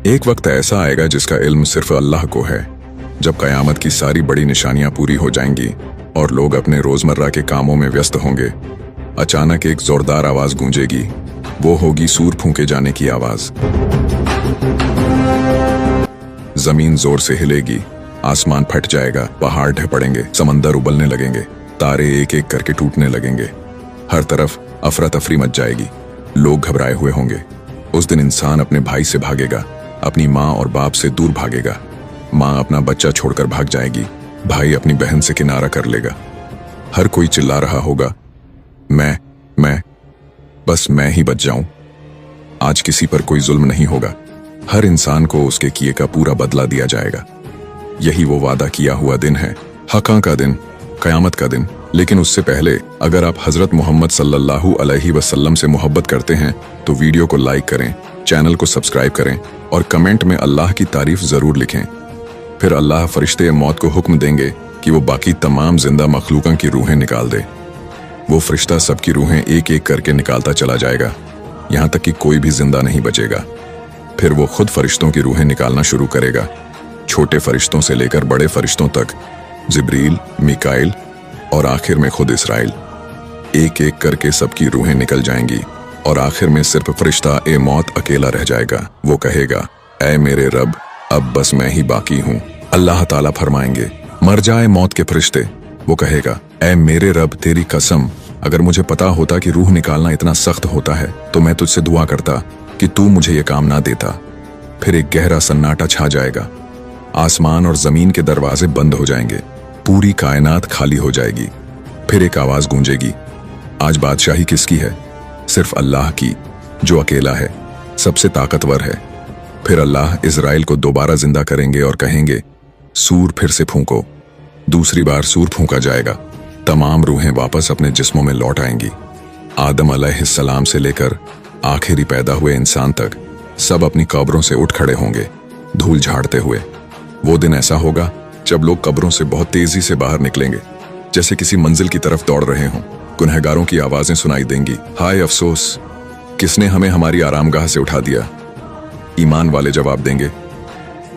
एक वक्त ऐसा आएगा जिसका इल्म सिर्फ अल्लाह को है, जब कयामत की सारी बड़ी निशानियां पूरी हो जाएंगी और लोग अपने रोजमर्रा के कामों में व्यस्त होंगे। अचानक एक जोरदार आवाज गूंजेगी। वो होगी सूर फूंके जाने की आवाज। जमीन जोर से हिलेगी, आसमान फट जाएगा, पहाड़ ढह पड़ेंगे, समंदर उबलने लगेंगे, तारे एक एक करके टूटने लगेंगे। हर तरफ अफरा तफरी मच जाएगी, लोग घबराए हुए होंगे। उस दिन इंसान अपने भाई से भागेगा, अपनी माँ और बाप से दूर भागेगा। माँ अपना बच्चा छोड़कर भाग जाएगी, भाई अपनी बहन से किनारा कर लेगा। हर कोई चिल्ला रहा होगा, मैं बस मैं ही बच जाऊं। आज किसी पर कोई जुल्म नहीं होगा, हर इंसान को उसके किए का पूरा बदला दिया जाएगा। यही वो वादा किया हुआ दिन है, हक़ का दिन, कयामत का दिन। लेकिन उससे पहले अगर आप हजरत मोहम्मद सल्लल्लाहु अलैहि वसल्लम से मोहब्बत करते हैं तो वीडियो को लाइक करें, चैनल को सब्सक्राइब करें और कमेंट में अल्लाह की तारीफ जरूर लिखें। फिर अल्लाह फरिश्ते मौत को हुक्म देंगे कि वो बाकी तमाम जिंदा मखलूकों की रूहें निकाल दे। वो फरिश्ता सबकी रूहें एक एक करके निकालता चला जाएगा, यहाँ तक कि कोई भी जिंदा नहीं बचेगा। फिर वो खुद फरिश्तों की रूहें निकालना शुरू करेगा, छोटे फरिश्तों से लेकर बड़े फरिश्तों तक, जिब्रील, मिकाइल और आखिर में खुद इसराइल। एक एक करके सबकी रूहें निकल जाएंगी और आखिर में सिर्फ फरिश्ता ए मौत अकेला रह जाएगा। वो कहेगा, ऐ मेरे रब, अब बस मैं ही बाकी हूँ। अल्लाह ताला फरमाएंगे, मर जाए मौत के फरिश्ते। वो कहेगा, ऐ मेरे रब, तेरी कसम, अगर मुझे पता होता कि रूह निकालना इतना सख्त होता है तो मैं तुझसे दुआ करता कि तू मुझे ये काम ना देता। फिर एक गहरा सन्नाटा छा जाएगा, आसमान और जमीन के दरवाजे बंद हो जाएंगे, पूरी कायनात खाली हो जाएगी। फिर एक आवाज गूंजेगी, आज बादशाही किसकी है? सिर्फ अल्लाह की, जो अकेला है, सबसे ताकतवर है। फिर अल्लाह इजराइल को दोबारा जिंदा करेंगे और कहेंगे, सूर फिर से फूंको। दूसरी बार सूर फूंका जाएगा, तमाम रूहें वापस अपने जिस्मों में लौट आएंगी। आदम अलैहिस्सलाम से लेकर आखिरी पैदा हुए इंसान तक सब अपनी कब्रों से उठ खड़े होंगे, धूल झाड़ते हुए। वो दिन ऐसा होगा जब लोग कब्रों से बहुत तेजी से बाहर निकलेंगे, जैसे किसी मंजिल की तरफ दौड़ रहे हों। गुनहगारों की आवाजें सुनाई देंगी, हाय अफसोस, किसने हमें हमारी आरामगाह से उठा दिया। ईमान वाले जवाब देंगे,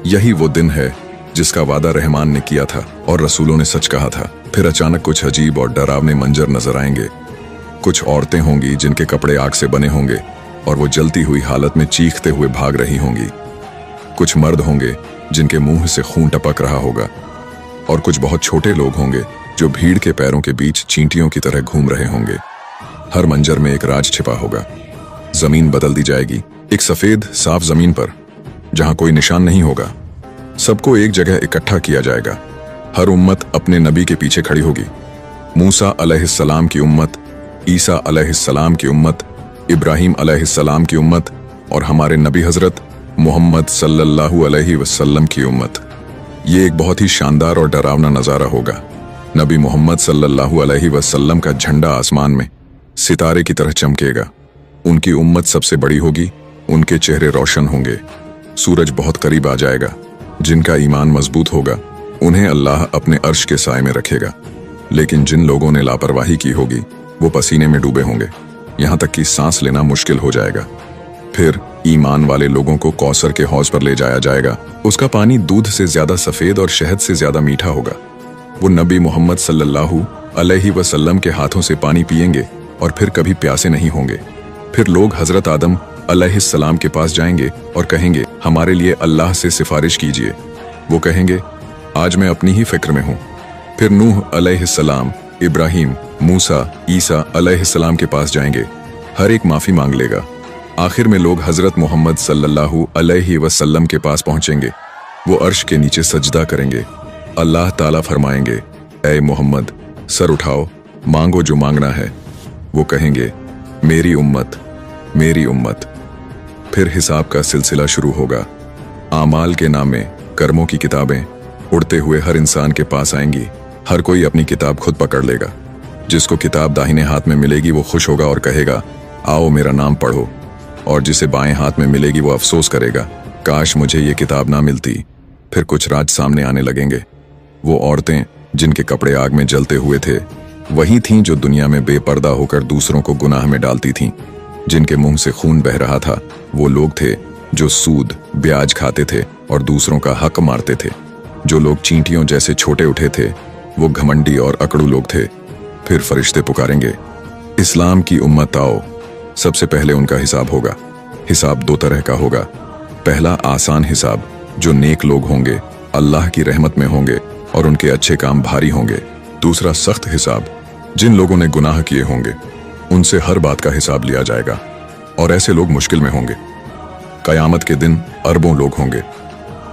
यही वो दिन है जिसका वादा रहमान ने किया था और रसूलों ने सच कहा था। फिर अचानक कुछ अजीब और डरावने मंजर नजर आएंगे। कुछ औरतें होंगी जिनके कपड़े आग से बने होंगे और वो जलती हुई हालत में चीखते हुए भाग रही होंगी। कुछ मर्द होंगे जिनके मुंह से खून टपक रहा होगा और कुछ बहुत छोटे लोग होंगे जो भीड़ के पैरों के बीच चींटियों की तरह घूम रहे होंगे। हर मंजर में एक राज छिपा होगा। जमीन बदल दी जाएगी, एक सफेद साफ जमीन पर जहां कोई निशान नहीं होगा। सबको एक जगह इकट्ठा किया जाएगा। हर उम्मत अपने नबी के पीछे खड़ी होगी। मूसा अलैहिस्सलाम की उम्मत, ईसा अलैहिस्सलाम की उम्मत, इब्राहीम अलैहिस्सलाम की उम्मत और हमारे नबी हजरत मोहम्मद सल्लल्लाहु अलैहि वसल्लम की उम्मत। ये एक बहुत ही शानदार और डरावना नजारा होगा। नबी मोहम्मद सल्लल्लाहु अलैहि वसल्लम का झंडा आसमान में सितारे की तरह चमकेगा। उनकी उम्मत सबसे बड़ी होगी, उनके चेहरे रोशन होंगे। सूरज बहुत करीब आ जाएगा। जिनका ईमान मजबूत होगा उन्हें अल्लाह अपने अर्श के साए में रखेगा, लेकिन जिन लोगों ने लापरवाही की होगी वो पसीने में डूबे होंगे, यहाँ तक कि सांस लेना मुश्किल हो जाएगा। फिर ईमान वाले लोगों को कौसर के हौज पर ले जाया जाएगा। उसका पानी दूध से ज्यादा सफेद और शहद से ज्यादा मीठा होगा। वो नबी मोहम्मद सल्लल्लाहु अलैहि वसल्लम के हाथों से पानी पिएंगे और फिर कभी प्यासे नहीं होंगे। फिर लोग हजरत आदम अलैहिस्सलाम के पास जाएंगे और कहेंगे, हमारे लिए अल्लाह से सिफारिश कीजिए। वो कहेंगे, आज मैं अपनी ही फिक्र में हूँ। फिर नूह अलैहिस्सलाम, इब्राहीम, मूसा, ईसा अलैहिस्सलाम के पास जाएंगे। हर एक माफी मांग लेगा। आखिर में लोग हजरत मोहम्मद सल्लल्लाहु अलैहि वसल्लम के पास पहुंचेंगे। वो अर्श के नीचे सजदा करेंगे। अल्लाह ताला फरमाएंगे, ऐ मोहम्मद, सर उठाओ, मांगो जो मांगना है। वो कहेंगे, मेरी उम्मत, मेरी उम्मत। फिर हिसाब का सिलसिला शुरू होगा। आमाल के नामे, कर्मों की किताबें उड़ते हुए हर इंसान के पास आएंगी। हर कोई अपनी किताब खुद पकड़ लेगा। जिसको किताब दाहिने हाथ में मिलेगी वो खुश होगा और कहेगा, आओ मेरा नाम पढ़ो। और जिसे बाएं हाथ में मिलेगी वो अफसोस करेगा, काश मुझे ये किताब ना मिलती। फिर कुछ राज सामने आने लगेंगे। वो औरतें जिनके कपड़े आग में जलते हुए थे वही थीं जो दुनिया में बेपर्दा होकर दूसरों को गुनाह में डालती थीं। जिनके मुंह से खून बह रहा था वो लोग थे जो सूद ब्याज खाते थे और दूसरों का हक मारते थे। जो लोग चींटियों जैसे छोटे उठे थे वो घमंडी और अकड़ू लोग थे। फिर फरिश्ते पुकारेंगे, इस्लाम की उम्मत आओ। सबसे पहले उनका हिसाब होगा। हिसाब दो तरह का होगा। पहला आसान हिसाब, जो नेक लोग होंगे, अल्लाह की रहमत में होंगे और उनके अच्छे काम भारी होंगे। दूसरा सख्त हिसाब, जिन लोगों ने गुनाह किए होंगे उनसे हर बात का हिसाब लिया जाएगा और ऐसे लोग मुश्किल में होंगे। कयामत के दिन अरबों लोग होंगे।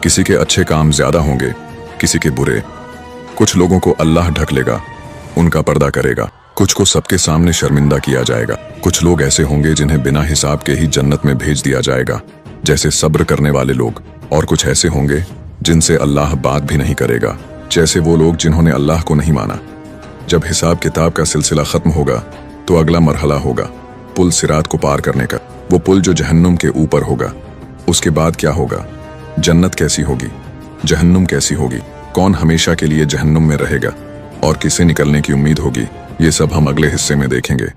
किसी के अच्छे काम ज्यादा होंगे, किसी के बुरे। कुछ लोगों को अल्लाह ढक लेगा, उनका पर्दा करेगा। कुछ को सबके सामने शर्मिंदा किया जाएगा। कुछ लोग ऐसे होंगे जिन्हें बिना हिसाब के ही जन्नत में भेज दिया जाएगा, जैसे सब्र करने वाले लोग। और कुछ ऐसे होंगे जिनसे अल्लाह बात भी नहीं करेगा, जैसे वो लोग जिन्होंने अल्लाह को नहीं माना। जब हिसाब किताब का सिलसिला खत्म होगा तो अगला मरहला होगा पुल सिरात को पार करने का। वो पुल जो जहन्नुम के ऊपर होगा। उसके बाद क्या होगा? जन्नत कैसी होगी, जहन्नुम कैसी होगी, कौन हमेशा के लिए जहन्नुम में रहेगा और किसे निकलने की उम्मीद होगी, ये सब हम अगले हिस्से में देखेंगे।